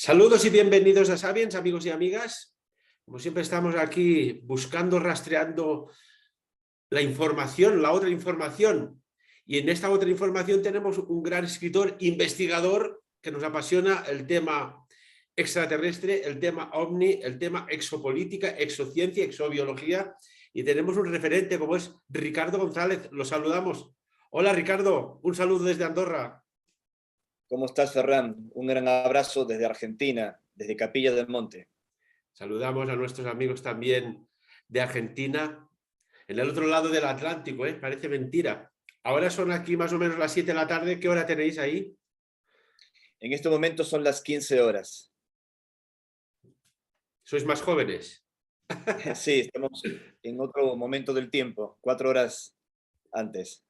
Saludos y bienvenidos a Sapiens, amigos y amigas. Como siempre estamos aquí buscando, rastreando la información, la otra información. Y en esta otra información tenemos un gran escritor, investigador, que nos apasiona el tema extraterrestre, el tema ovni, el tema exopolítica, exociencia, exobiología. Y tenemos un referente como es Ricardo González. Lo saludamos. Hola Ricardo, un saludo desde Andorra. ¿Cómo estás, Ferran? Un gran abrazo desde Argentina, desde Capilla del Monte. Saludamos a nuestros amigos también de Argentina, en el otro lado del Atlántico, ¿eh? Parece mentira. Ahora son aquí más o menos las 7 de la tarde. ¿Qué hora tenéis ahí? En este momento son las 15 horas. ¿Sois más jóvenes? Sí, estamos en otro momento del tiempo, 4 horas antes.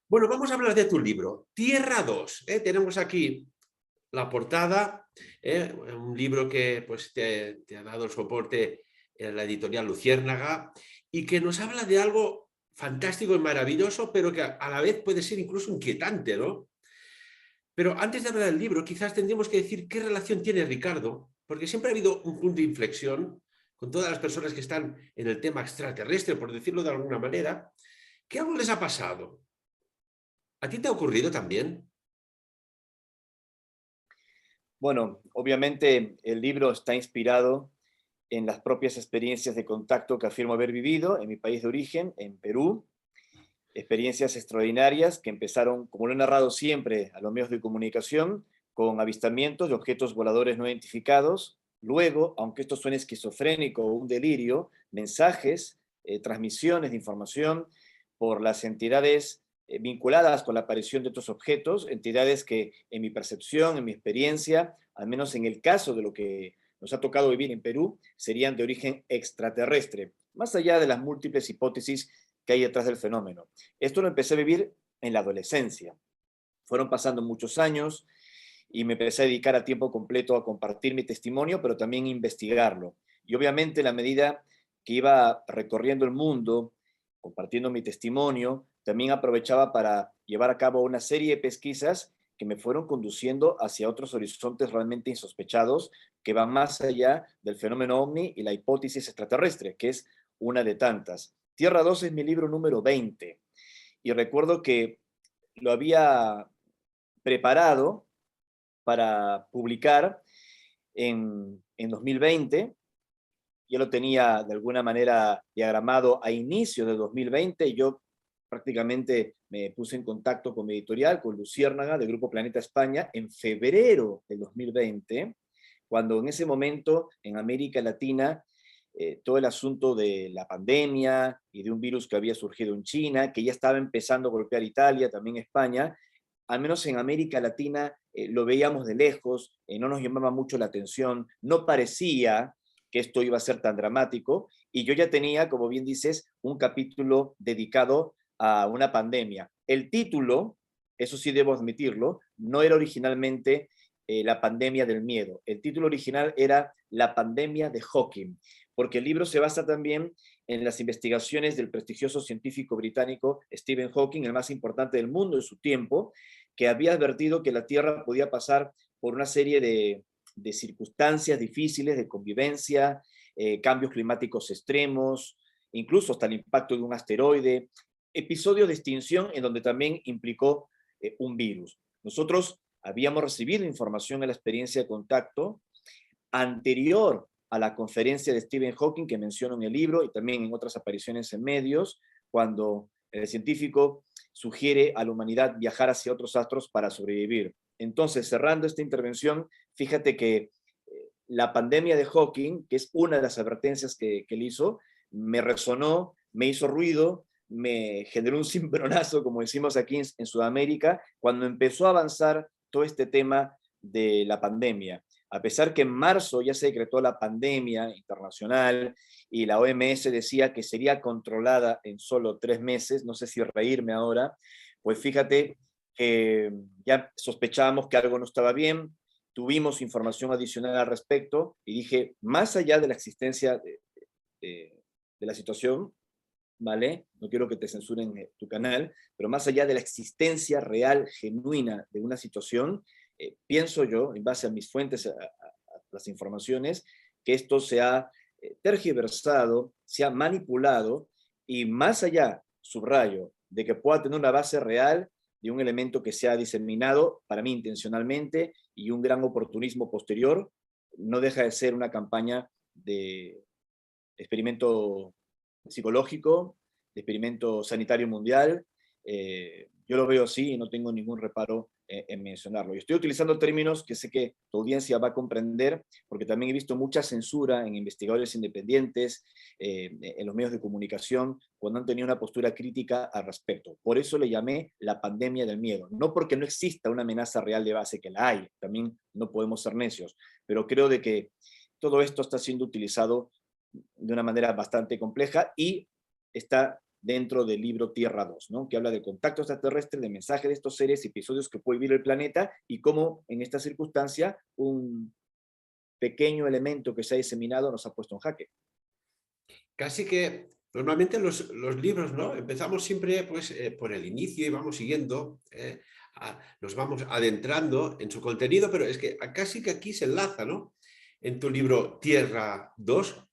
Bueno, vamos a hablar de tu libro, Tierra 2. Tenemos aquí la portada, un libro que pues, te ha dado soporte en la editorial Luciérnaga y que nos habla de algo fantástico y maravilloso, pero que a la vez puede ser incluso inquietante, ¿no? Pero antes de hablar del libro, quizás tendríamos que decir qué relación tiene Ricardo, porque siempre ha habido un punto de inflexión con todas las personas que están en el tema extraterrestre, por decirlo de alguna manera, que algo les ha pasado. ¿A ti te ha ocurrido también? Bueno, obviamente el libro está inspirado en las propias experiencias de contacto que afirmo haber vivido en mi país de origen, en Perú. Experiencias extraordinarias que empezaron, como lo he narrado siempre a los medios de comunicación, con avistamientos de objetos voladores no identificados. Luego, aunque esto suene esquizofrénico o un delirio, mensajes, transmisiones de información por las entidades vinculadas con la aparición de estos objetos, entidades que en mi percepción, en mi experiencia, al menos en el caso de lo que nos ha tocado vivir en Perú, serían de origen extraterrestre, más allá de las múltiples hipótesis que hay detrás del fenómeno. Esto lo empecé a vivir en la adolescencia. Fueron pasando muchos años y me empecé a dedicar a tiempo completo a compartir mi testimonio, pero también investigarlo. Y obviamente, a la medida que iba recorriendo el mundo, compartiendo mi testimonio, también aprovechaba para llevar a cabo una serie de pesquisas que me fueron conduciendo hacia otros horizontes realmente insospechados que van más allá del fenómeno ovni y la hipótesis extraterrestre, que es una de tantas. Tierra 2 es mi libro número 20 y recuerdo que lo había preparado para publicar en 2020. Yo lo tenía de alguna manera diagramado a inicio de 2020. Yo prácticamente me puse en contacto con mi editorial, con Luciérnaga, del Grupo Planeta España, en febrero del 2020, cuando en ese momento en América Latina todo el asunto de la pandemia y de un virus que había surgido en China, que ya estaba empezando a golpear Italia, también España, al menos en América Latina lo veíamos de lejos, no nos llamaba mucho la atención, no parecía que esto iba a ser tan dramático, y yo ya tenía, como bien dices, un capítulo dedicado a una pandemia. El título, eso sí debo admitirlo, no era originalmente la pandemia del miedo. El título original era La pandemia de Hawking, porque el libro se basa también en las investigaciones del prestigioso científico británico Stephen Hawking, el más importante del mundo en su tiempo, que había advertido que la Tierra podía pasar por una serie de circunstancias difíciles de convivencia, cambios climáticos extremos, incluso hasta el impacto de un asteroide, episodios de extinción en donde también implicó un virus. Nosotros habíamos recibido información en la experiencia de contacto anterior a la conferencia de Stephen Hawking que menciono en el libro y también en otras apariciones en medios, cuando el científico sugiere a la humanidad viajar hacia otros astros para sobrevivir. Entonces, cerrando esta intervención, fíjate que la pandemia de Hawking, que es una de las advertencias que él hizo, me resonó, me hizo ruido, me generó un cimbronazo, como decimos aquí en Sudamérica, cuando empezó a avanzar todo este tema de la pandemia. A pesar que en marzo ya se decretó la pandemia internacional y la OMS decía que sería controlada en solo 3 meses, no sé si reírme ahora, pues fíjate que ya sospechábamos que algo no estaba bien, tuvimos información adicional al respecto y dije, más allá de la existencia de la situación, ¿vale? No quiero que te censuren tu canal, pero más allá de la existencia real, genuina de una situación, pienso yo, en base a mis fuentes, a las informaciones, que esto se ha tergiversado, se ha manipulado y más allá, subrayo, de que pueda tener una base real de un elemento que se ha diseminado, para mí intencionalmente, y un gran oportunismo posterior, no deja de ser una campaña de experimento psicológico, de experimento sanitario mundial. Yo lo veo así y no tengo ningún reparo en mencionarlo. Y estoy utilizando términos que sé que tu audiencia va a comprender, porque también he visto mucha censura en investigadores independientes, en los medios de comunicación, cuando han tenido una postura crítica al respecto. Por eso le llamé la pandemia del miedo. No porque no exista una amenaza real de base, que la hay, también no podemos ser necios, pero creo de que todo esto está siendo utilizado de una manera bastante compleja y está dentro del libro Tierra 2, ¿no? Que habla del contacto extraterrestre, de mensajes de estos seres, episodios que puede vivir el planeta y cómo en esta circunstancia un pequeño elemento que se ha diseminado nos ha puesto en jaque. Casi que normalmente los libros, ¿no? Empezamos siempre pues, por el inicio y vamos siguiendo, nos vamos adentrando en su contenido, pero es que casi que aquí se enlaza, ¿no? En tu libro Tierra 2,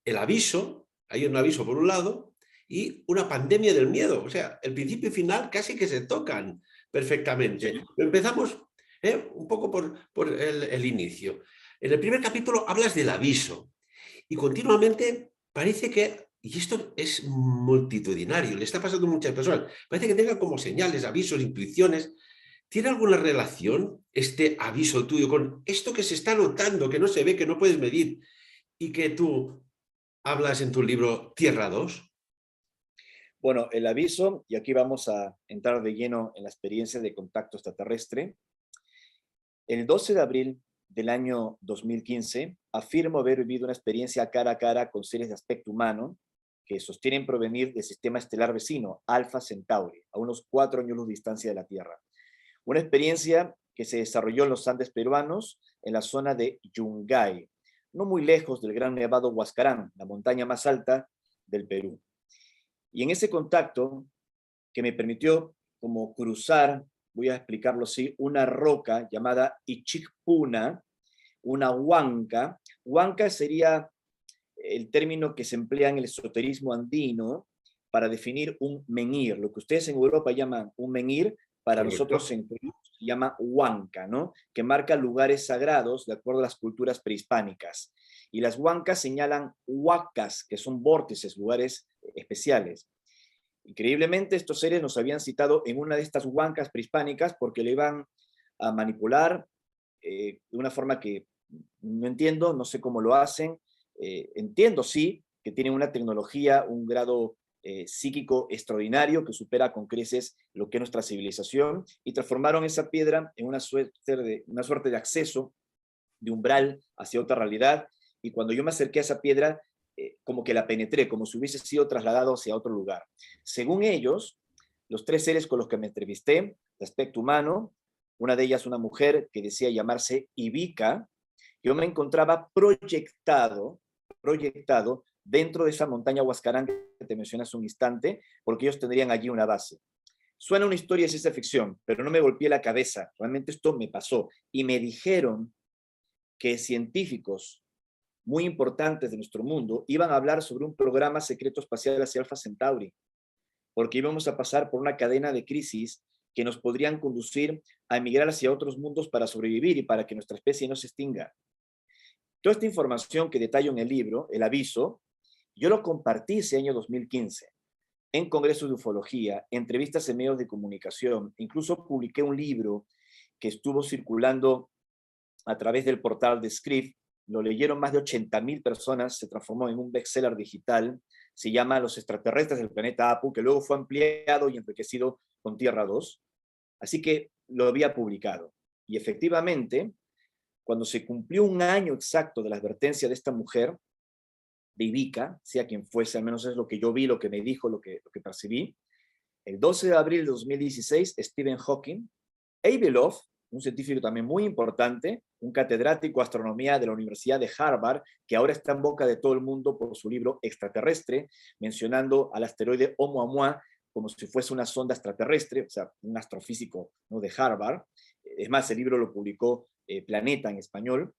el aviso, hay un aviso por un lado, y una pandemia del miedo. O sea, el principio y final casi que se tocan perfectamente. Sí. Empezamos un poco por el inicio. En el primer capítulo hablas del aviso y continuamente parece que, y esto es multitudinario, le está pasando a muchas personas, parece que tengan como señales, avisos, intuiciones. ¿Tiene alguna relación este aviso tuyo con esto que se está notando, que no se ve, que no puedes medir y que tú hablas en tu libro Tierra 2? Bueno, el aviso, y aquí vamos a entrar de lleno en la experiencia de contacto extraterrestre. El 12 de abril del año 2015, afirmo haber vivido una experiencia cara a cara con seres de aspecto humano que sostienen provenir del sistema estelar vecino, Alpha Centauri, a unos 4 años luz de distancia de la Tierra. Una experiencia que se desarrolló en los Andes peruanos, en la zona de Yungay, no muy lejos del gran nevado Huascarán, la montaña más alta del Perú. Y en ese contacto, que me permitió como cruzar, voy a explicarlo así, una roca llamada Ichikpuna, una huanca. Huanca sería el término que se emplea en el esoterismo andino para definir un menhir. Lo que ustedes en Europa llaman un menhir, para nosotros Correcto. en Perú se llama huanca, ¿no? Que marca lugares sagrados de acuerdo a las culturas prehispánicas. Y las huancas señalan huacas, que son vórtices, lugares especiales. Increíblemente, estos seres nos habían citado en una de estas huancas prehispánicas porque le iban a manipular de una forma que no entiendo, no sé cómo lo hacen. Entiendo, sí, que tienen una tecnología, un grado psíquico extraordinario que supera con creces lo que es nuestra civilización y transformaron esa piedra en una suerte de acceso, de umbral hacia otra realidad. Y cuando yo me acerqué a esa piedra, como que la penetré, como si hubiese sido trasladado hacia otro lugar. Según ellos, los 3 seres con los que me entrevisté, de aspecto humano, una de ellas una mujer que decía llamarse Ivica, yo me encontraba proyectado dentro de esa montaña Huascarán que te mencioné hace un instante, porque ellos tendrían allí una base. Suena una historia de ciencia ficción, pero no me golpeé la cabeza. Realmente esto me pasó. Y me dijeron que científicos muy importantes de nuestro mundo iban a hablar sobre un programa secreto espacial hacia Alpha Centauri, porque íbamos a pasar por una cadena de crisis que nos podrían conducir a emigrar hacia otros mundos para sobrevivir y para que nuestra especie no se extinga. Toda esta información que detallo en el libro, el aviso, yo lo compartí ese año 2015 en congresos de ufología, entrevistas en medios de comunicación, incluso publiqué un libro que estuvo circulando a través del portal de Script, lo leyeron más de 80.000 personas, se transformó en un bestseller digital, se llama Los extraterrestres del planeta Apu, que luego fue ampliado y enriquecido con Tierra 2, así que lo había publicado. Y efectivamente, cuando se cumplió un año exacto de la advertencia de esta mujer, de Ivica, sea quien fuese, al menos es lo que yo vi, lo que me dijo, lo que percibí, el 12 de abril de 2016, Stephen Hawking, Avilov, un científico también muy importante, un catedrático de astronomía de la Universidad de Harvard, que ahora está en boca de todo el mundo por su libro Extraterrestre, mencionando al asteroide Oumuamua como si fuese una sonda extraterrestre, o sea, un astrofísico, ¿no?, de Harvard. es más, el libro lo publicó Planeta en español.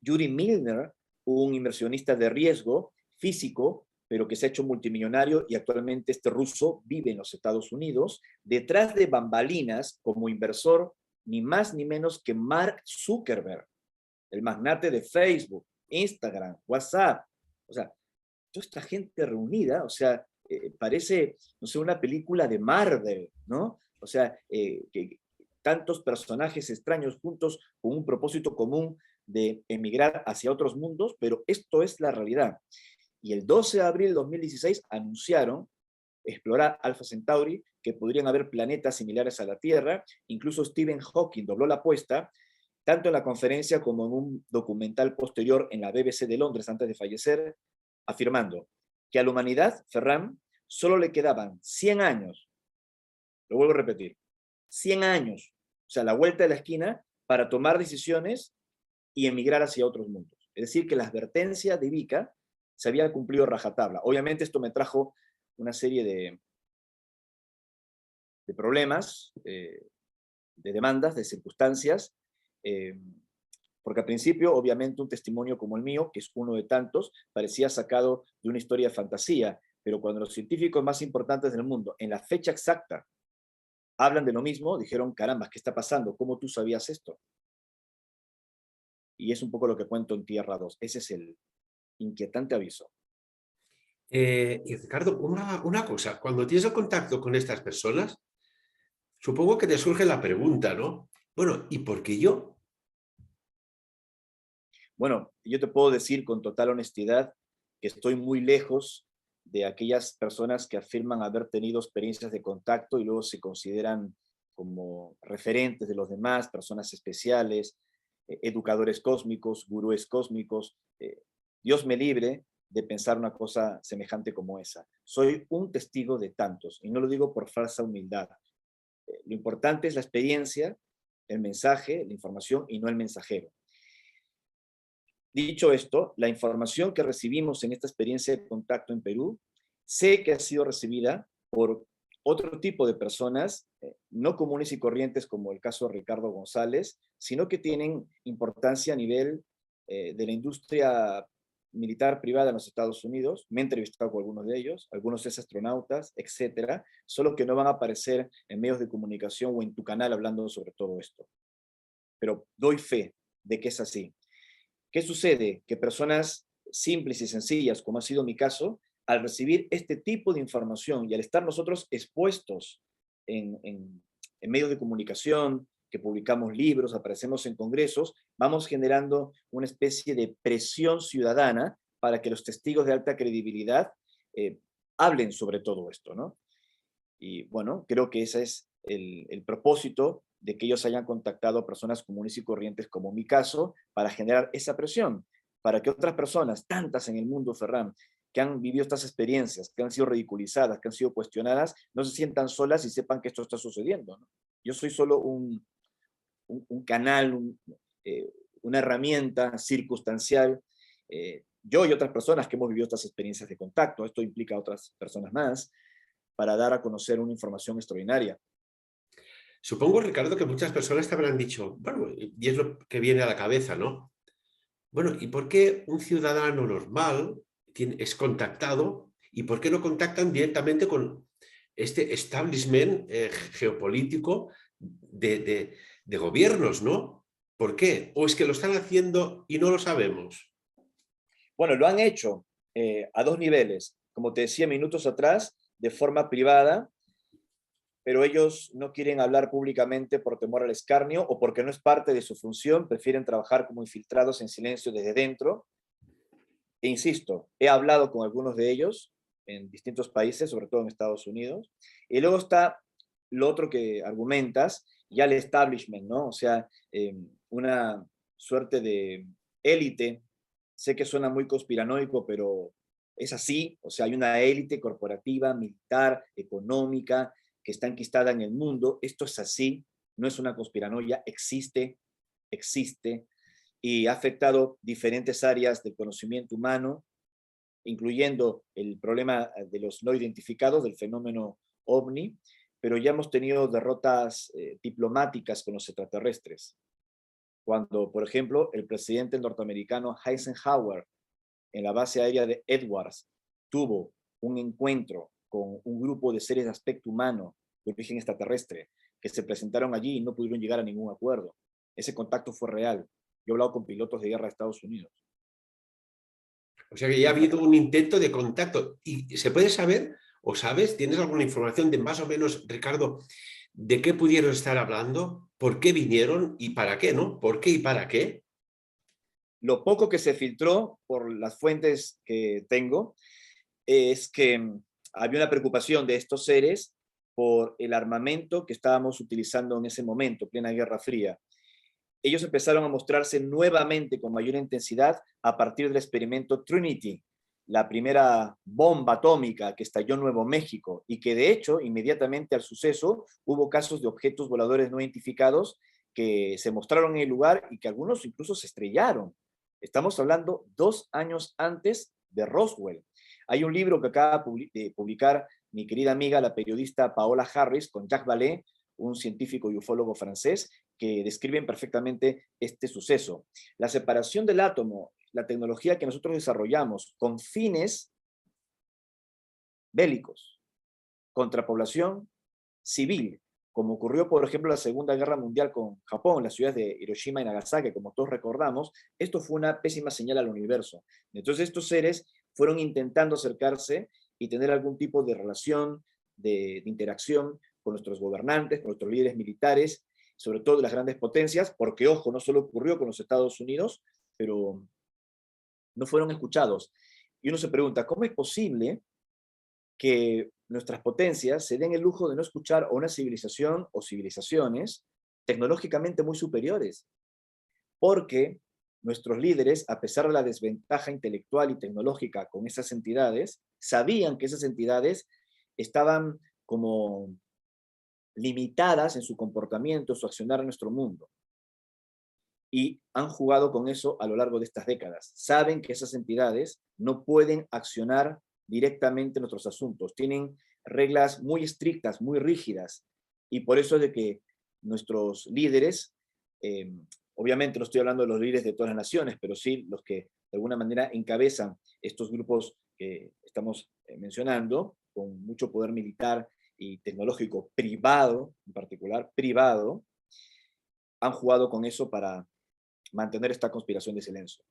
Yuri Milner, un inversionista de riesgo físico, pero que se ha hecho multimillonario y actualmente este ruso vive en los Estados Unidos, detrás de bambalinas como inversor, ni más ni menos que Mark Zuckerberg, el magnate de Facebook, Instagram, WhatsApp. O sea, toda esta gente reunida, o sea, parece, no sé, una película de Marvel, ¿no? O sea, que tantos personajes extraños juntos con un propósito común de emigrar hacia otros mundos, pero esto es la realidad. Y el 12 de abril de 2016 anunciaron explorar Alpha Centauri, que podrían haber planetas similares a la Tierra. Incluso Stephen Hawking dobló la apuesta, tanto en la conferencia como en un documental posterior en la BBC de Londres antes de fallecer, afirmando que a la humanidad, Ferran, solo le quedaban 100 años, lo vuelvo a repetir, 100 años, o sea, la vuelta de la esquina para tomar decisiones y emigrar hacia otros mundos. Es decir, que la advertencia de Ivica se había cumplido rajatabla. Obviamente esto me trajo una serie de problemas, de demandas, de circunstancias, porque al principio, obviamente, un testimonio como el mío, que es uno de tantos, parecía sacado de una historia de fantasía, pero cuando los científicos más importantes del mundo, en la fecha exacta, hablan de lo mismo, dijeron, caramba, ¿qué está pasando? ¿Cómo tú sabías esto? Y es un poco lo que cuento en Tierra 2. Ese es el inquietante aviso. Y Ricardo, una cosa, cuando tienes el contacto con estas personas, supongo que te surge la pregunta, ¿no? Bueno, ¿y por qué yo? Bueno, yo te puedo decir con total honestidad que estoy muy lejos de aquellas personas que afirman haber tenido experiencias de contacto y luego se consideran como referentes de los demás, personas especiales, educadores cósmicos, gurúes cósmicos. Dios me libre de pensar una cosa semejante como esa. Soy un testigo de tantos, y no lo digo por falsa humildad. Lo importante es la experiencia, el mensaje, la información y no el mensajero. Dicho esto, la información que recibimos en esta experiencia de contacto en Perú, sé que ha sido recibida por otro tipo de personas, no comunes y corrientes como el caso de Ricardo González, sino que tienen importancia a nivel de la industria militar privada en los Estados Unidos. Me he entrevistado con algunos de ellos, algunos ex astronautas, etcétera, solo que no van a aparecer en medios de comunicación o en tu canal hablando sobre todo esto. Pero doy fe de que es así. ¿Qué sucede? Que personas simples y sencillas, como ha sido mi caso, al recibir este tipo de información y al estar nosotros expuestos en medios de comunicación, que publicamos libros, aparecemos en congresos, vamos generando una especie de presión ciudadana para que los testigos de alta credibilidad hablen sobre todo esto, ¿no? Y bueno, creo que ese es el propósito de que ellos hayan contactado a personas comunes y corrientes como mi caso para generar esa presión, para que otras personas, tantas en el mundo, Ferran, que han vivido estas experiencias, que han sido ridiculizadas, que han sido cuestionadas, no se sientan solas y sepan que esto está sucediendo, ¿no? Yo soy solo un canal, una herramienta circunstancial. Yo y otras personas que hemos vivido estas experiencias de contacto, esto implica a otras personas más, para dar a conocer una información extraordinaria. Supongo, Ricardo, que muchas personas te habrán dicho, bueno, y es lo que viene a la cabeza, ¿no? Bueno, ¿y por qué un ciudadano normal es contactado y por qué no contactan directamente con este establishment geopolítico de gobiernos, ¿no? ¿Por qué? ¿O es que lo están haciendo y no lo sabemos? Bueno, lo han hecho a dos niveles, como te decía minutos atrás, de forma privada, pero ellos no quieren hablar públicamente por temor al escarnio o porque no es parte de su función, prefieren trabajar como infiltrados en silencio desde dentro. E insisto, he hablado con algunos de ellos en distintos países, sobre todo en Estados Unidos, y luego está lo otro que argumentas, ya el establishment, ¿no? O sea, una suerte de élite. Sé que suena muy conspiranoico, pero es así. O sea, hay una élite corporativa, militar, económica, que está enquistada en el mundo. Esto es así, no es una conspiranoia, existe, existe, y ha afectado diferentes áreas del conocimiento humano, incluyendo el problema de los no identificados, del fenómeno ovni, pero ya hemos tenido derrotas diplomáticas con los extraterrestres. Cuando, por ejemplo, el presidente norteamericano Eisenhower, en la base aérea de Edwards, tuvo un encuentro con un grupo de seres de aspecto humano de origen extraterrestre que se presentaron allí y no pudieron llegar a ningún acuerdo. Ese contacto fue real. Yo he hablado con pilotos de guerra de Estados Unidos. O sea que ya ha habido un intento de contacto. ¿Y se puede saber, o sabes, tienes alguna información de más o menos, Ricardo, de qué pudieron estar hablando, por qué vinieron y para qué, ¿no? ¿Por qué y para qué? Lo poco que se filtró por las fuentes que tengo es que había una preocupación de estos seres por el armamento que estábamos utilizando en ese momento, plena Guerra Fría. Ellos empezaron a mostrarse nuevamente con mayor intensidad a partir del experimento Trinity, la primera bomba atómica que estalló en Nuevo México y que de hecho inmediatamente al suceso hubo casos de objetos voladores no identificados que se mostraron en el lugar y que algunos incluso se estrellaron. Estamos hablando 2 años antes de Roswell. Hay un libro que acaba de publicar mi querida amiga, la periodista Paola Harris, con Jacques Vallée, un científico y ufólogo francés, que describen perfectamente este suceso. La separación del átomo, la tecnología que nosotros desarrollamos con fines bélicos contra población civil, como ocurrió, por ejemplo, en la Segunda Guerra Mundial con Japón, en las ciudades de Hiroshima y Nagasaki, como todos recordamos, esto fue una pésima señal al universo. Entonces estos seres fueron intentando acercarse y tener algún tipo de relación, de interacción con nuestros gobernantes, con nuestros líderes militares, sobre todo de las grandes potencias, porque, ojo, no solo ocurrió con los Estados Unidos, pero no fueron escuchados. Y uno se pregunta, ¿cómo es posible que nuestras potencias se den el lujo de no escuchar a una civilización o civilizaciones tecnológicamente muy superiores? Porque nuestros líderes, a pesar de la desventaja intelectual y tecnológica con esas entidades, sabían que esas entidades estaban como limitadas en su comportamiento, su accionar en nuestro mundo. Y han jugado con eso a lo largo de estas décadas. Saben que esas entidades no pueden accionar directamente en nuestros asuntos. Tienen reglas muy estrictas, muy rígidas. Y por eso es de que nuestros líderes, obviamente no estoy hablando de los líderes de todas las naciones, pero sí los que de alguna manera encabezan estos grupos que estamos mencionando, con mucho poder militar y tecnológico privado, en particular privado, han jugado con eso para mantener esta conspiración de silencio.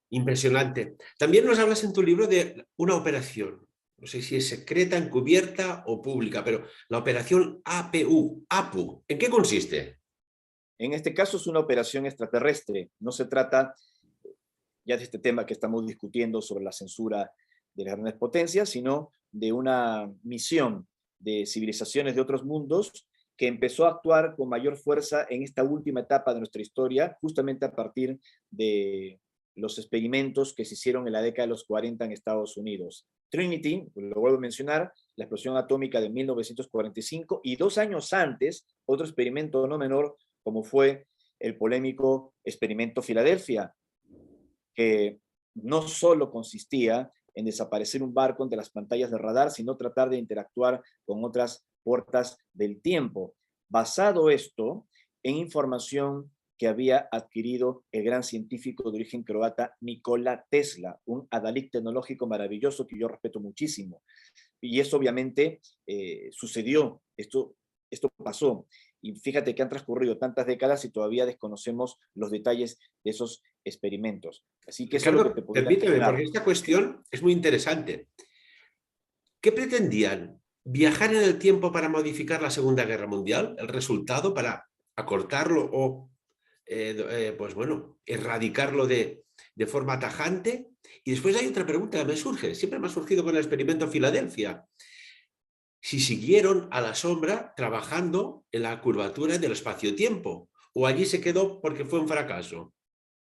Impresionante. También nos hablas en tu libro de una operación, no sé si es secreta, encubierta o pública, pero la operación APU, ¿en qué consiste? En este caso es una operación extraterrestre, no se trata ya de este tema que estamos discutiendo sobre la censura de las grandes potencias, sino de una misión de civilizaciones de otros mundos que empezó a actuar con mayor fuerza en esta última etapa de nuestra historia, justamente a partir de los experimentos que se hicieron en la década de los 40 en Estados Unidos. Trinity, lo vuelvo a mencionar, la explosión atómica de 1945, y 2 años antes, otro experimento no menor, como fue el polémico experimento Filadelfia, que no solo consistía en desaparecer un barco entre las pantallas de radar, sino tratar de interactuar con otras puertas del tiempo. Basado esto en información que había adquirido el gran científico de origen croata Nikola Tesla, un adalid tecnológico maravilloso que yo respeto muchísimo. Y eso obviamente sucedió, esto pasó. Y fíjate que han transcurrido tantas décadas y todavía desconocemos los detalles de esos experimentos. Así que eso es lo que te Ricardo, podría permíteme, mencionar. porque esta cuestión es muy interesante. ¿Qué pretendían? ¿Viajar en el tiempo para modificar la Segunda Guerra Mundial? ¿El resultado para acortarlo o, pues bueno, erradicarlo de forma tajante? Y después hay otra pregunta que me surge, siempre me ha surgido con el experimento Filadelfia. Si siguieron a la sombra trabajando en la curvatura del espacio-tiempo o allí se quedó porque fue un fracaso.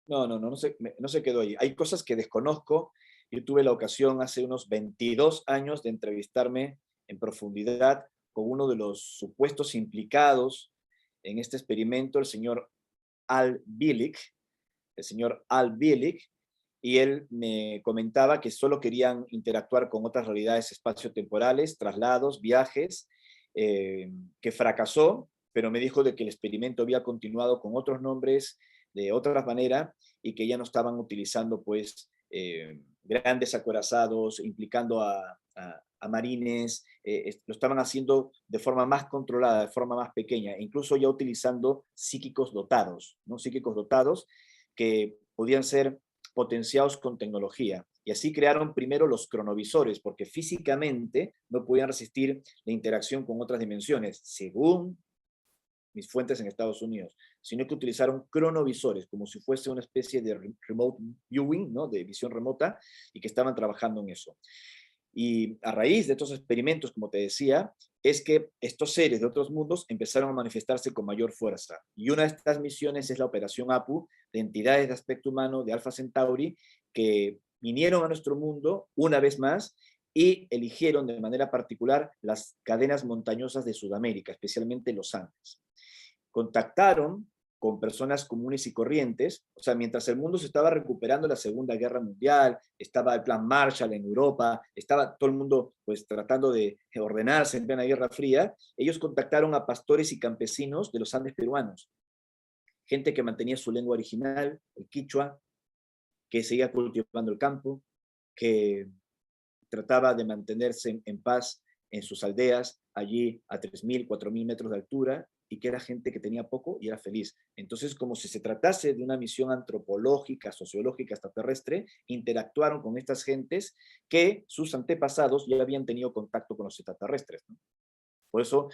No se quedó ahí. Hay cosas que desconozco. Yo tuve la ocasión hace unos 22 años de entrevistarme en profundidad con uno de los supuestos implicados en este experimento, el señor Al Bielek, y él me comentaba que solo querían interactuar con otras realidades espaciotemporales, traslados, viajes, que fracasó, pero me dijo de que el experimento había continuado con otros nombres, de otra manera, y que ya no estaban utilizando pues grandes acorazados, implicando a marines, lo estaban haciendo de forma más controlada, de forma más pequeña, e incluso ya utilizando psíquicos dotados, ¿no? Psíquicos dotados que podían ser potenciados con tecnología. Y así crearon primero los cronovisores, porque físicamente no podían resistir la interacción con otras dimensiones, según mis fuentes en Estados Unidos, sino que utilizaron cronovisores, como si fuese una especie de remote viewing, ¿no? De visión remota, y que estaban trabajando en eso. Y a raíz de estos experimentos, como te decía, es que estos seres de otros mundos empezaron a manifestarse con mayor fuerza. Y una de estas misiones es la Operación Apu, de entidades de aspecto humano de Alpha Centauri, que vinieron a nuestro mundo una vez más y eligieron de manera particular las cadenas montañosas de Sudamérica, especialmente los Andes. Contactaron con personas comunes y corrientes, o sea, mientras el mundo se estaba recuperando de la Segunda Guerra Mundial, estaba el Plan Marshall en Europa, estaba todo el mundo pues tratando de ordenarse en plena Guerra Fría, ellos contactaron a pastores y campesinos de los Andes peruanos, gente que mantenía su lengua original, el quichua, que seguía cultivando el campo, que trataba de mantenerse en paz en sus aldeas, allí a 3.000, 4.000 metros de altura, y que era gente que tenía poco y era feliz. Entonces, como si se tratase de una misión antropológica, sociológica, extraterrestre, interactuaron con estas gentes que sus antepasados ya habían tenido contacto con los extraterrestres, ¿no? Por eso,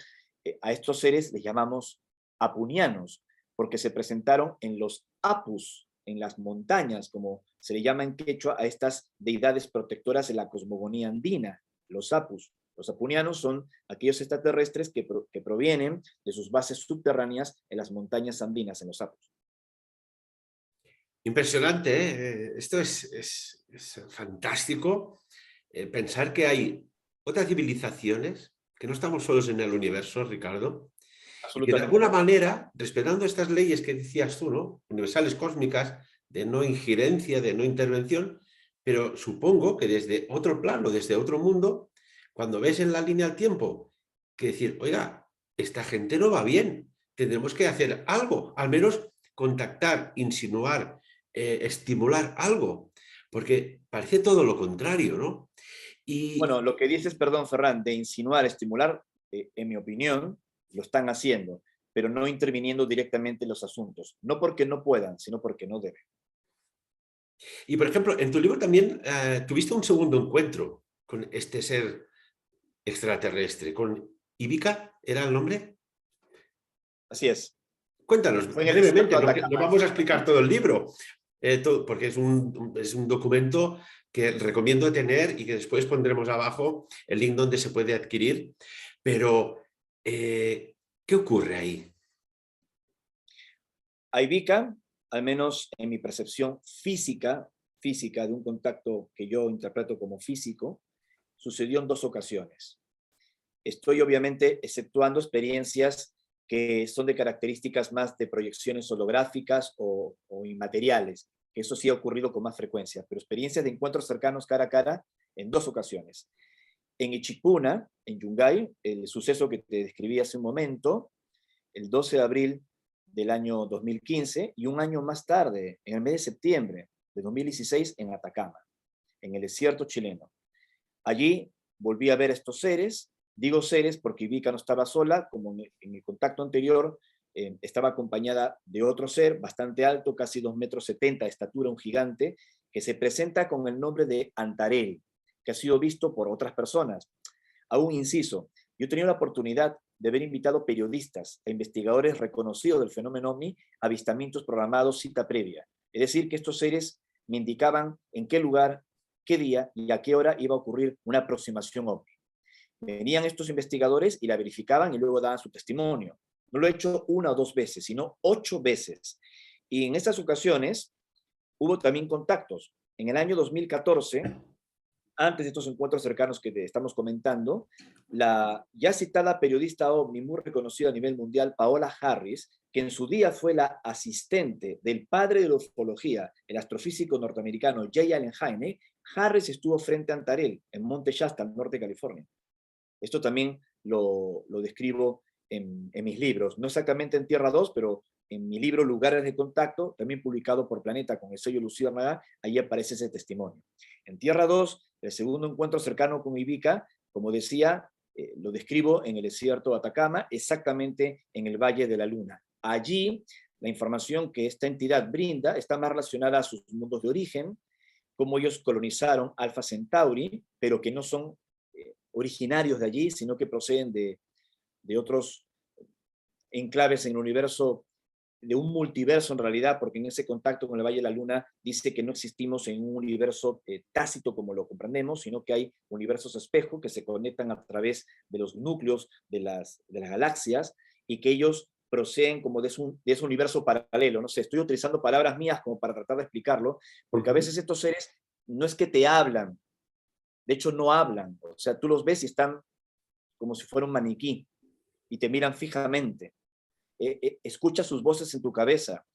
a estos seres les llamamos apunianos, porque se presentaron en los apus, en las montañas, como se le llama en quechua a estas deidades protectoras de la cosmogonía andina, los apus. Los apunianos son aquellos extraterrestres que provienen de sus bases subterráneas en las montañas andinas, en los apus. Impresionante, ¿eh? Esto es fantástico. Pensar que hay otras civilizaciones, que no estamos solos en el universo, Ricardo, y que de Absolutamente alguna no. manera, respetando estas leyes que decías tú, ¿no? Universales cósmicas, de no injerencia, de no intervención, pero supongo que desde otro plano, desde otro mundo, cuando ves en la línea del tiempo, que decir, oiga, esta gente no va bien, tendremos que hacer algo, al menos contactar, insinuar, estimular algo, porque parece todo lo contrario, ¿no? Y Bueno, lo que dices, perdón, Ferran, de insinuar, estimular, en mi opinión, lo están haciendo, pero no interviniendo directamente en los asuntos. No porque no puedan, sino porque no deben. Y, por ejemplo, en tu libro también tuviste un segundo encuentro con este ser extraterrestre, con Ivica, ¿era el nombre? Así es. Cuéntanos Fue en el brevemente, desierto de no Atacama. vamos a explicar todo el libro, porque es un documento que recomiendo tener y que después pondremos abajo el link donde se puede adquirir. Pero, ¿qué ocurre ahí? A Ivica, al menos en mi percepción física de un contacto que yo interpreto como físico, sucedió en dos ocasiones. Estoy obviamente exceptuando experiencias que son de características más de proyecciones holográficas o inmateriales, que eso sí ha ocurrido con más frecuencia, pero experiencias de encuentros cercanos cara a cara en dos ocasiones. En Ichipuna, en Yungay, el suceso que te describí hace un momento, el 12 de abril del año 2015, y un año más tarde, en el mes de septiembre de 2016, en Atacama, en el desierto chileno. Allí volví a ver a estos seres. Digo seres porque Ivica no estaba sola, como en el contacto anterior, estaba acompañada de otro ser bastante alto, casi 2,70 m de estatura, un gigante, que se presenta con el nombre de Antarel, que ha sido visto por otras personas. Aún inciso, yo he tenido la oportunidad de haber invitado periodistas e investigadores reconocidos del fenómeno OVNI a avistamientos programados cita previa. Es decir, que estos seres me indicaban en qué lugar, qué día y a qué hora iba a ocurrir una aproximación OVNI. Venían estos investigadores y la verificaban y luego daban su testimonio. No lo he hecho una o dos veces, sino 8 veces. Y en estas ocasiones hubo también contactos. En el año 2014, antes de estos encuentros cercanos que te estamos comentando, la ya citada periodista OVNI, muy reconocida a nivel mundial, Paola Harris, que en su día fue la asistente del padre de la ufología, el astrofísico norteamericano J. Allen Hynek, Harris estuvo frente a Antarel, en Monte Shasta, al norte de California. Esto también lo describo en mis libros. No exactamente en Tierra 2, pero en mi libro Lugares de Contacto, también publicado por Planeta con el sello Luciérnaga, ahí aparece ese testimonio. En Tierra 2, el segundo encuentro cercano con Ivica, como decía, lo describo en el desierto de Atacama, exactamente en el Valle de la Luna. Allí, la información que esta entidad brinda está más relacionada a sus mundos de origen, cómo ellos colonizaron Alpha Centauri, pero que no son originarios de allí, sino que proceden de otros enclaves en el universo, de un multiverso en realidad, porque en ese contacto con el Valle de la Luna dice que no existimos en un universo tácito como lo comprendemos, sino que hay universos espejo que se conectan a través de los núcleos de las galaxias y que ellos proceden como de ese universo paralelo. No sé, estoy utilizando palabras mías como para tratar de explicarlo, porque a veces estos seres no es que te hablan, de hecho no hablan, o sea, tú los ves y están como si fuera un maniquí y te miran fijamente. Escuchas sus voces en tu cabeza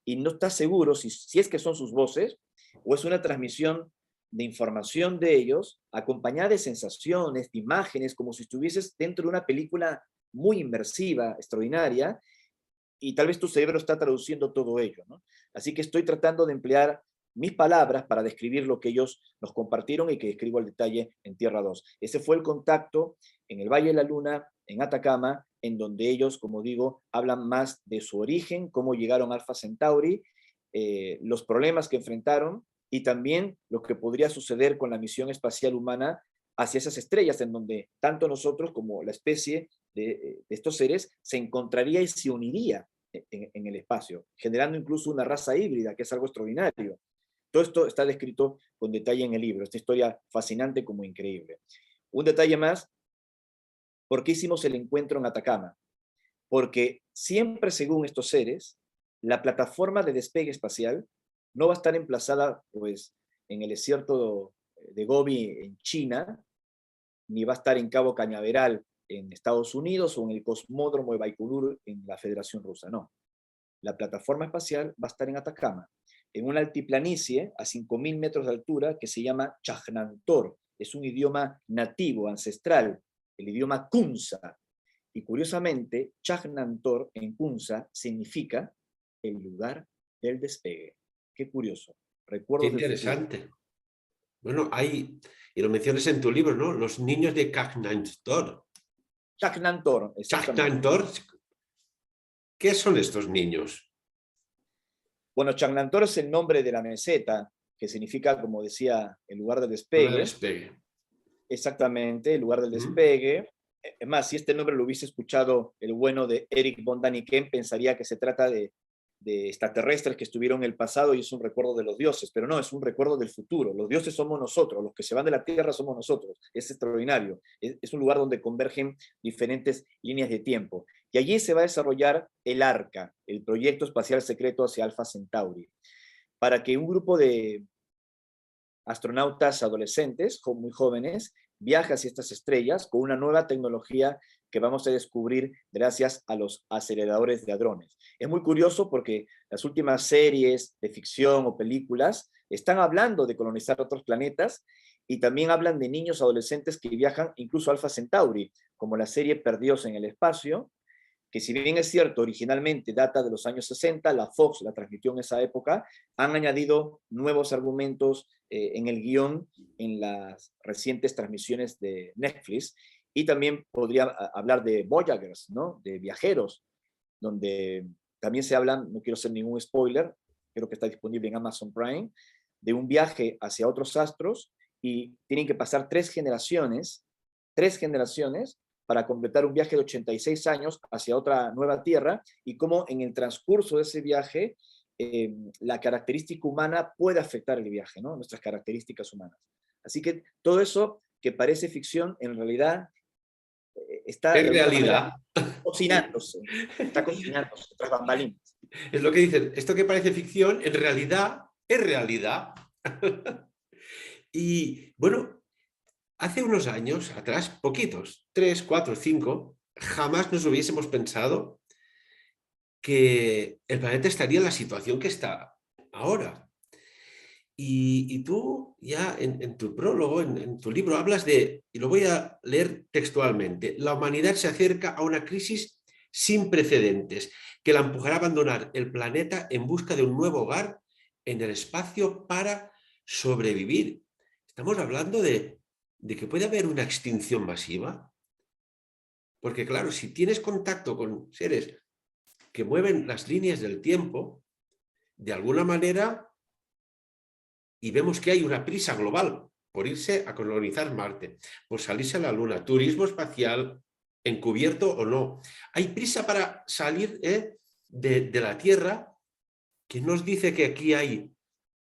y no estás seguro si es que son sus voces o es una transmisión de información de ellos acompañada de sensaciones, de imágenes, como si estuvieses dentro de una película muy inmersiva, extraordinaria, y tal vez tu cerebro está traduciendo todo ello, ¿no? Así que estoy tratando de emplear mis palabras para describir lo que ellos nos compartieron y que describo al detalle en Tierra 2. Ese fue el contacto en el Valle de la Luna, en Atacama, en donde ellos, como digo, hablan más de su origen, cómo llegaron a Alpha Centauri, los problemas que enfrentaron y también lo que podría suceder con la misión espacial humana hacia esas estrellas, en donde tanto nosotros como la especie de estos seres se encontraría y se uniría en el espacio, generando incluso una raza híbrida, que es algo extraordinario. Todo esto está descrito con detalle en el libro, esta historia fascinante como increíble. Un detalle más, ¿por qué hicimos el encuentro en Atacama? Porque siempre, según estos seres, la plataforma de despegue espacial no va a estar emplazada pues, en el desierto de Gobi en China, ni va a estar en Cabo Cañaveral en Estados Unidos o en el cosmódromo de Baikonur en la Federación Rusa, no. La plataforma espacial va a estar en Atacama, en una altiplanicie a 5.000 metros de altura que se llama Chajnantor. Es un idioma nativo, ancestral, el idioma Kunza. Y curiosamente, Chajnantor en Kunza significa el lugar del despegue. Qué curioso. Qué Recuerdos del futuro. interesante. Bueno, hay, y lo mencionas en tu libro, ¿no? Los niños de Chajnantor. Chajnantor, exactamente. Chajnantor, ¿qué son estos niños? Bueno, Chajnantor es el nombre de la meseta, que significa, como decía, el lugar del Hora de despegue. despegue. Exactamente, el lugar del despegue. Es más, si este nombre lo hubiese escuchado el bueno de Eric von Daniken, pensaría que se trata de extraterrestres que estuvieron en el pasado y es un recuerdo de los dioses, pero no, es un recuerdo del futuro. Los dioses somos nosotros, los que se van de la Tierra somos nosotros. Es extraordinario. Es un lugar donde convergen diferentes líneas de tiempo. Y allí se va a desarrollar el ARCA, el Proyecto Espacial Secreto hacia Alpha Centauri, para que un grupo de astronautas adolescentes, muy jóvenes, viaja hacia estas estrellas con una nueva tecnología que vamos a descubrir gracias a los aceleradores de hadrones. Es muy curioso porque las últimas series de ficción o películas están hablando de colonizar otros planetas y también hablan de niños adolescentes que viajan incluso a Alpha Centauri, como la serie Perdidos en el Espacio, que si bien es cierto, originalmente data de los años 60, la Fox la transmitió en esa época, han añadido nuevos argumentos en el guión en las recientes transmisiones de Netflix, y también podría hablar de Voyagers, ¿no? De viajeros, donde también se hablan, no quiero hacer ningún spoiler, creo que está disponible en Amazon Prime, de un viaje hacia otros astros y tienen que pasar tres generaciones para completar un viaje de 86 años hacia otra nueva Tierra y cómo en el transcurso de ese viaje la característica humana puede afectar el viaje, ¿no? Nuestras características humanas. Así que todo eso que parece ficción, en realidad está Es de alguna realidad. manera cocinándose, tras bambalinas. Es lo que dicen, esto que parece ficción, en realidad es realidad. Y bueno, hace unos años atrás, poquitos, 3, 4, 5, jamás nos hubiésemos pensado que el planeta estaría en la situación que está ahora. Y tú ya en tu prólogo, en tu libro, hablas de, y lo voy a leer textualmente, la humanidad se acerca a una crisis sin precedentes que la empujará a abandonar el planeta en busca de un nuevo hogar en el espacio para sobrevivir. Estamos hablando de que puede haber una extinción masiva, porque claro, si tienes contacto con seres que mueven las líneas del tiempo, de alguna manera, y vemos que hay una prisa global por irse a colonizar Marte, por salirse a la Luna, turismo espacial, encubierto o no. Hay prisa para salir de la Tierra, que nos dice que aquí hay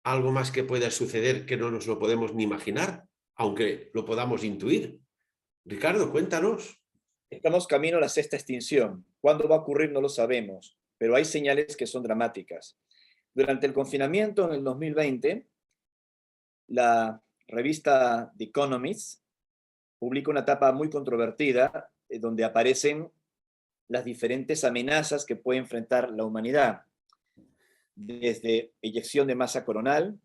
algo más que pueda suceder que no nos lo podemos ni imaginar, aunque lo podamos intuir. Ricardo, cuéntanos. Estamos camino a la sexta extinción. ¿Cuándo va a ocurrir? No lo sabemos, pero hay señales que son dramáticas. Durante el confinamiento en el 2020, la revista The Economist publica una etapa muy controvertida donde aparecen las diferentes amenazas que puede enfrentar la humanidad, desde eyección de masa coronal,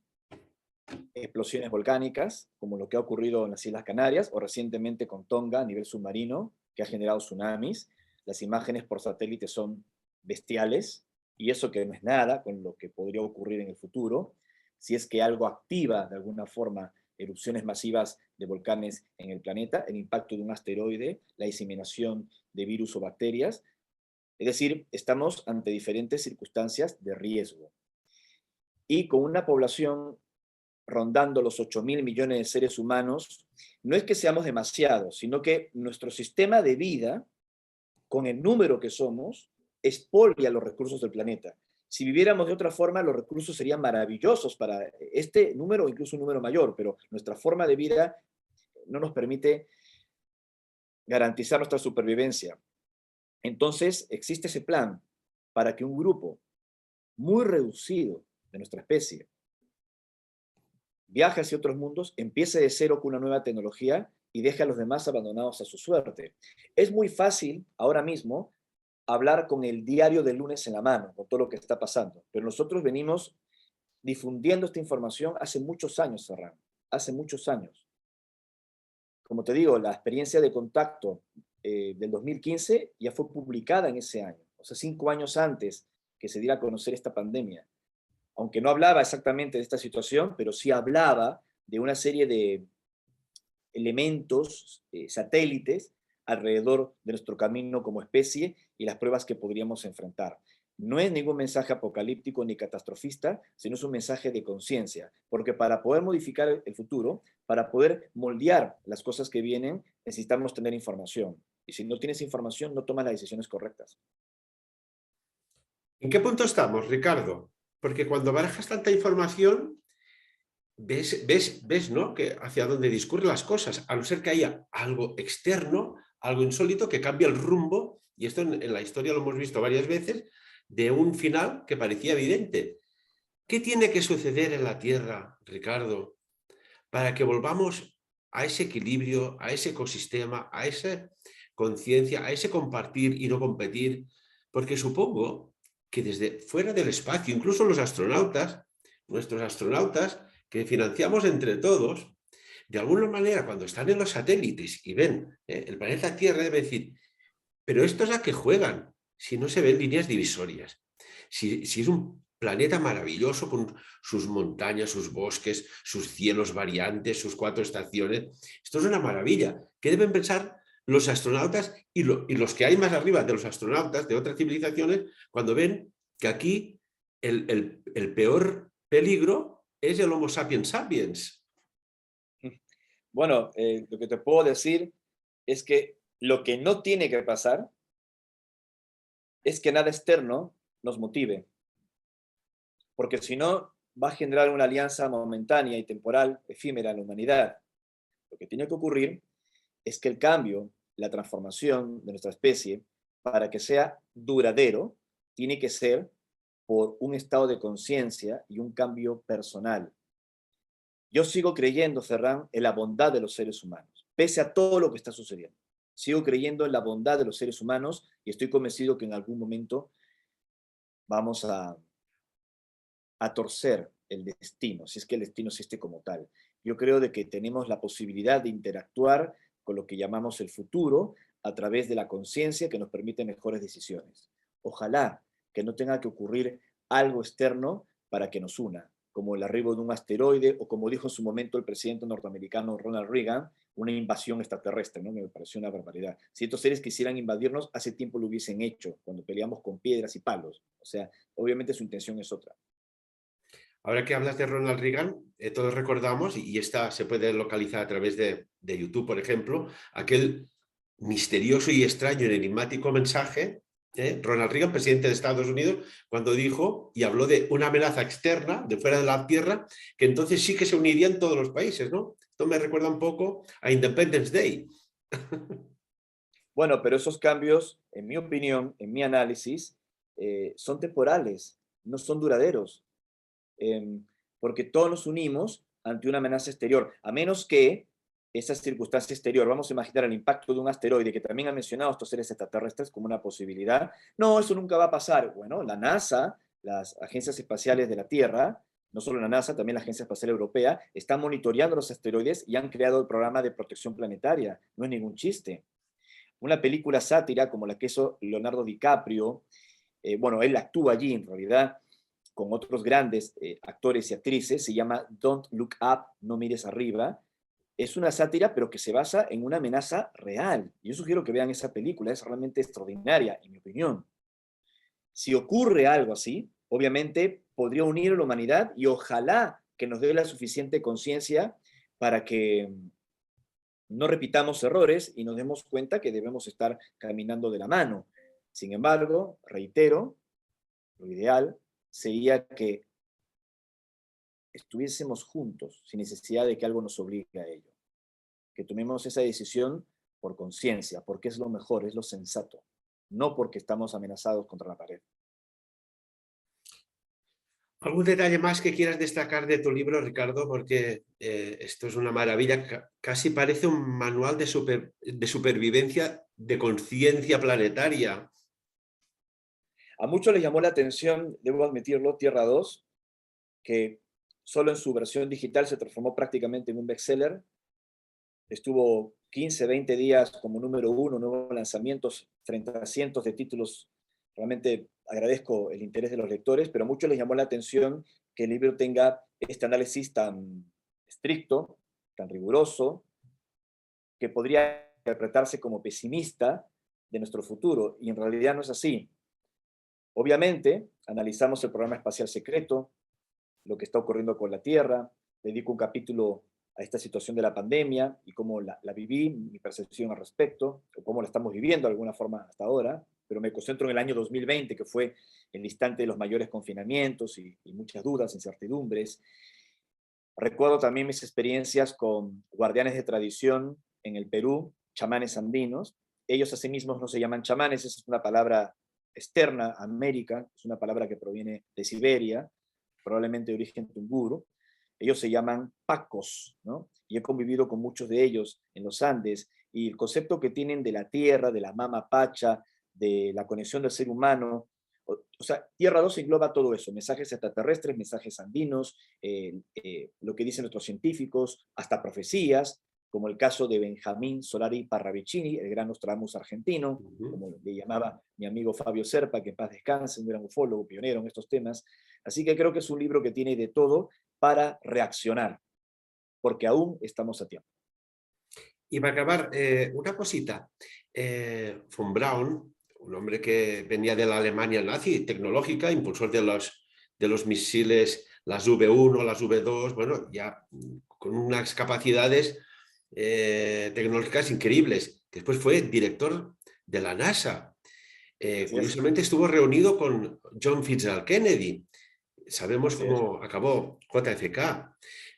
explosiones volcánicas, como lo que ha ocurrido en las Islas Canarias o recientemente con Tonga a nivel submarino, que ha generado tsunamis. Las imágenes por satélite son bestiales, y eso que no es nada con lo que podría ocurrir en el futuro, si es que algo activa de alguna forma erupciones masivas de volcanes en el planeta, el impacto de un asteroide, la diseminación de virus o bacterias. Es decir, estamos ante diferentes circunstancias de riesgo. Y con una población rondando los 8.000 millones de seres humanos, no es que seamos demasiados, sino que nuestro sistema de vida, con el número que somos, expolia los recursos del planeta. Si viviéramos de otra forma, los recursos serían maravillosos para este número o incluso un número mayor, pero nuestra forma de vida no nos permite garantizar nuestra supervivencia. Entonces, existe ese plan para que un grupo muy reducido de nuestra especie viaje hacia otros mundos, empiece de cero con una nueva tecnología y deje a los demás abandonados a su suerte. Es muy fácil ahora mismo hablar con el diario del lunes en la mano, con todo lo que está pasando, pero nosotros venimos difundiendo esta información hace muchos años, Serrano, hace muchos años. Como te digo, la experiencia de contacto del 2015 ya fue publicada en ese año, o sea, 5 años antes que se diera a conocer esta pandemia. Aunque no hablaba exactamente de esta situación, pero sí hablaba de una serie de elementos, satélites, alrededor de nuestro camino como especie y las pruebas que podríamos enfrentar. No es ningún mensaje apocalíptico ni catastrofista, sino es un mensaje de conciencia, porque para poder modificar el futuro, para poder moldear las cosas que vienen, necesitamos tener información. Y si no tienes información, no tomas las decisiones correctas. ¿En qué punto estamos, Ricardo? Porque cuando barajas tanta información, ves, ¿no? Que hacia dónde discurren las cosas, a no ser que haya algo externo, algo insólito que cambia el rumbo, y esto en la historia lo hemos visto varias veces, de un final que parecía evidente. ¿Qué tiene que suceder en la Tierra, Ricardo, para que volvamos a ese equilibrio, a ese ecosistema, a esa conciencia, a ese compartir y no competir? Porque supongo que desde fuera del espacio, incluso los astronautas, nuestros astronautas, que financiamos entre todos, de alguna manera cuando están en los satélites y ven el planeta Tierra, deben decir, pero estos a qué juegan si no se ven líneas divisorias, si es un planeta maravilloso con sus montañas, sus bosques, sus cielos variantes, sus 4 estaciones. Esto es una maravilla. ¿Qué deben pensar los astronautas y los que hay más arriba de los astronautas de otras civilizaciones cuando ven que aquí el peor peligro es el Homo sapiens sapiens? Bueno, lo que te puedo decir es que lo que no tiene que pasar es que nada externo nos motive, porque si no va a generar una alianza momentánea y temporal, efímera en la humanidad. Lo que tiene que ocurrir es que el cambio, la transformación de nuestra especie, para que sea duradero, tiene que ser por un estado de conciencia y un cambio personal. Yo sigo creyendo, Ferran, en la bondad de los seres humanos, pese a todo lo que está sucediendo. Sigo creyendo en la bondad de los seres humanos y estoy convencido que en algún momento vamos a torcer el destino, si es que el destino existe como tal. Yo creo de que tenemos la posibilidad de interactuar con lo que llamamos el futuro a través de la conciencia que nos permite mejores decisiones. Ojalá que no tenga que ocurrir algo externo para que nos una, como el arribo de un asteroide o como dijo en su momento el presidente norteamericano Ronald Reagan, una invasión extraterrestre, ¿no? Me pareció una barbaridad. Si estos seres quisieran invadirnos, hace tiempo lo hubiesen hecho, cuando peleamos con piedras y palos. O sea, obviamente su intención es otra. Ahora que hablas de Ronald Reagan, todos recordamos, y esta se puede localizar a través de YouTube, por ejemplo, aquel misterioso y extraño, enigmático mensaje, Ronald Reagan, presidente de Estados Unidos, cuando dijo y habló de una amenaza externa, de fuera de la Tierra, que entonces sí que se unirían todos los países, ¿no? Esto me recuerda un poco a Independence Day. Bueno, pero esos cambios, en mi opinión, en mi análisis, son temporales, no son duraderos. Porque todos nos unimos ante una amenaza exterior, a menos que esa circunstancia exterior, vamos a imaginar el impacto de un asteroide, que también han mencionado estos seres extraterrestres como una posibilidad. No, eso nunca va a pasar. Bueno, la NASA, las agencias espaciales de la Tierra, no solo la NASA, también la Agencia Espacial Europea, están monitoreando los asteroides y han creado el programa de protección planetaria. No es ningún chiste. Una película sátira como la que hizo Leonardo DiCaprio, bueno, él actúa allí en realidad, con otros grandes actores y actrices, se llama Don't Look Up, no mires arriba. Es una sátira, pero que se basa en una amenaza real. Yo sugiero que vean esa película, es realmente extraordinaria, en mi opinión. Si ocurre algo así, obviamente podría unir a la humanidad y ojalá que nos dé la suficiente conciencia para que no repitamos errores y nos demos cuenta que debemos estar caminando de la mano. Sin embargo, reitero, lo ideal sería que estuviésemos juntos, sin necesidad de que algo nos obligue a ello. Que tomemos esa decisión por conciencia, porque es lo mejor, es lo sensato, no porque estamos amenazados contra la pared. ¿Algún detalle más que quieras destacar de tu libro, Ricardo? Porque esto es una maravilla, casi parece un manual de supervivencia de conciencia planetaria. A muchos les llamó la atención, debo admitirlo, Tierra 2, que solo en su versión digital se transformó prácticamente en un bestseller. Estuvo 15, 20 días como número uno, nuevos lanzamientos frente a cientos de títulos. Realmente agradezco el interés de los lectores, pero a muchos les llamó la atención que el libro tenga este análisis tan estricto, tan riguroso, que podría interpretarse como pesimista de nuestro futuro, y en realidad no es así. Obviamente, analizamos el programa espacial secreto, lo que está ocurriendo con la Tierra, dedico un capítulo a esta situación de la pandemia y cómo la viví, mi percepción al respecto, o cómo la estamos viviendo de alguna forma hasta ahora, pero me concentro en el año 2020, que fue el instante de los mayores confinamientos y muchas dudas, incertidumbres. Recuerdo también mis experiencias con guardianes de tradición en el Perú, chamanes andinos. Ellos a sí mismos no se llaman chamanes, es una palabra externa a América, es una palabra que proviene de Siberia, probablemente de origen tunguro. Ellos se llaman pacos, ¿no? Y he convivido con muchos de ellos en los Andes, y el concepto que tienen de la tierra, de la mama pacha, de la conexión del ser humano, o sea, Tierra 2 engloba todo eso, mensajes extraterrestres, mensajes andinos, lo que dicen nuestros científicos, hasta profecías, como el caso de Benjamín Solari Parravicini, el gran Nostradamus argentino, como le llamaba mi amigo Fabio Serpa, que en paz descanse, un gran ufólogo, pionero en estos temas. Así que creo que es un libro que tiene de todo para reaccionar, porque aún estamos a tiempo. Y para acabar, una cosita. Von Braun, un hombre que venía de la Alemania nazi, tecnológica, impulsor de los misiles, las V1, las V2, bueno, ya con unas capacidades tecnológicas increíbles. Después fue director de la NASA. Curiosamente estuvo reunido con John Fitzgerald Kennedy. Sabemos cómo acabó JFK.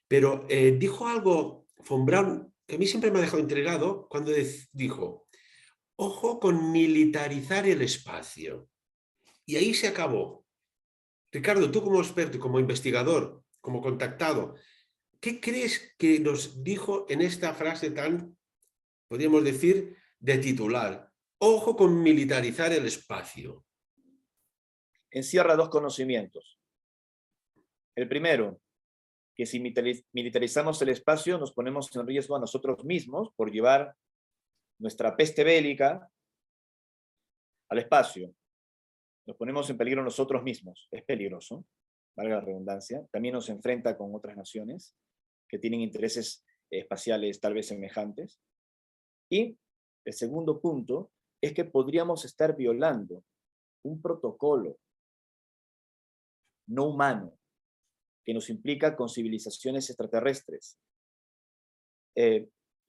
Pero dijo algo Von Braun que a mí siempre me ha dejado intrigado cuando dijo, ojo con militarizar el espacio. Y ahí se acabó. Ricardo, tú como experto, como investigador, como contactado, ¿qué crees que nos dijo en esta frase tan, podríamos decir, de titular? Ojo con militarizar el espacio. Encierra dos conocimientos. El primero, que si militarizamos el espacio nos ponemos en riesgo a nosotros mismos por llevar nuestra peste bélica al espacio. Nos ponemos en peligro nosotros mismos. Es peligroso, valga la redundancia. También nos enfrenta con otras naciones que tienen intereses espaciales tal vez semejantes. Y el segundo punto es que podríamos estar violando un protocolo no humano que nos implica con civilizaciones extraterrestres.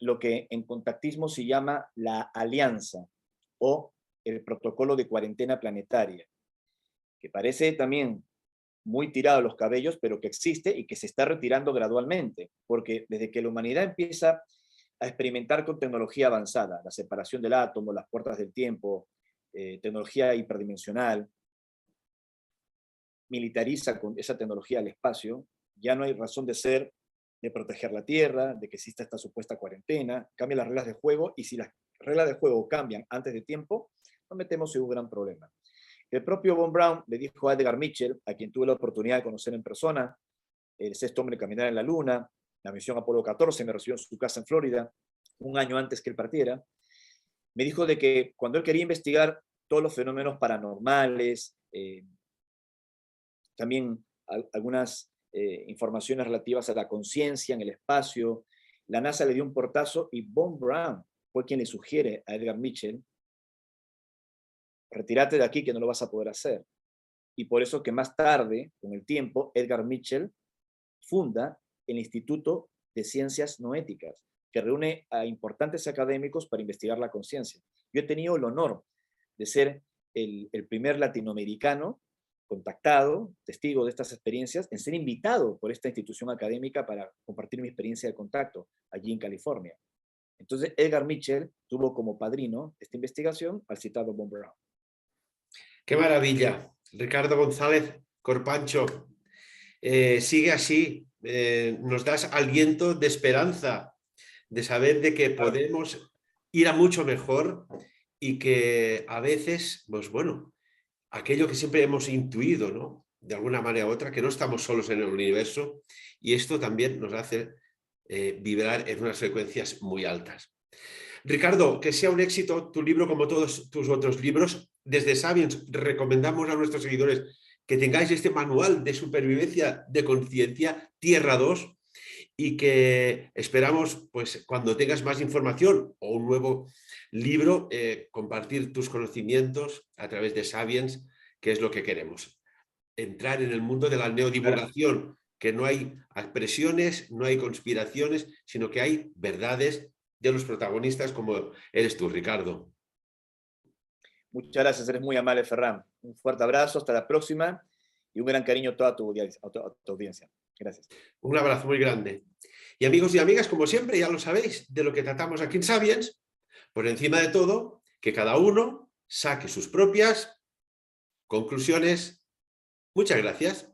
Lo que en contactismo se llama la alianza o el protocolo de cuarentena planetaria, que parece también muy tirado a los cabellos, pero que existe y que se está retirando gradualmente, porque desde que la humanidad empieza a experimentar con tecnología avanzada, la separación del átomo, las puertas del tiempo, tecnología hiperdimensional, militariza con esa tecnología al espacio, ya no hay razón de ser de proteger la Tierra, de que exista esta supuesta cuarentena, cambia las reglas de juego, y si las reglas de juego cambian antes de tiempo, nos metemos en un gran problema. El propio Von Braun le dijo a Edgar Mitchell, a quien tuve la oportunidad de conocer en persona, el sexto hombre en caminar en la Luna, la misión Apolo 14, me recibió en su casa en Florida, un año antes que él partiera, me dijo de que cuando él quería investigar todos los fenómenos paranormales, también algunas informaciones relativas a la conciencia en el espacio, la NASA le dio un portazo y Von Braun fue quien le sugiere a Edgar Mitchell: retírate de aquí que no lo vas a poder hacer. Y por eso que más tarde, con el tiempo, Edgar Mitchell funda el Instituto de Ciencias No Éticas, que reúne a importantes académicos para investigar la conciencia. Yo he tenido el honor de ser el primer latinoamericano contactado, testigo de estas experiencias, en ser invitado por esta institución académica para compartir mi experiencia de contacto allí en California. Entonces, Edgar Mitchell tuvo como padrino esta investigación al citado Von Braun. ¡Qué maravilla! Ricardo González Corpancho, sigue así, nos das aliento de esperanza, de saber de que podemos ir a mucho mejor y que a veces, pues bueno, aquello que siempre hemos intuido, ¿no? De alguna manera u otra, que no estamos solos en el universo, y esto también nos hace vibrar en unas frecuencias muy altas. Ricardo, que sea un éxito tu libro como todos tus otros libros. Desde Sapiens recomendamos a nuestros seguidores que tengáis este manual de supervivencia de conciencia, Tierra 2, y que esperamos, pues, cuando tengas más información o un nuevo libro, compartir tus conocimientos a través de Sapiens, que es lo que queremos. Entrar en el mundo de la neodivulgación, que no hay presiones, no hay conspiraciones, sino que hay verdades de los protagonistas como eres tú, Ricardo. Muchas gracias, eres muy amable, Ferran. Un fuerte abrazo, hasta la próxima, y un gran cariño a toda tu audiencia. Gracias. Un abrazo muy grande. Y amigos y amigas, como siempre, ya lo sabéis, de lo que tratamos aquí en Sapiens, por encima de todo, que cada uno saque sus propias conclusiones. Muchas gracias.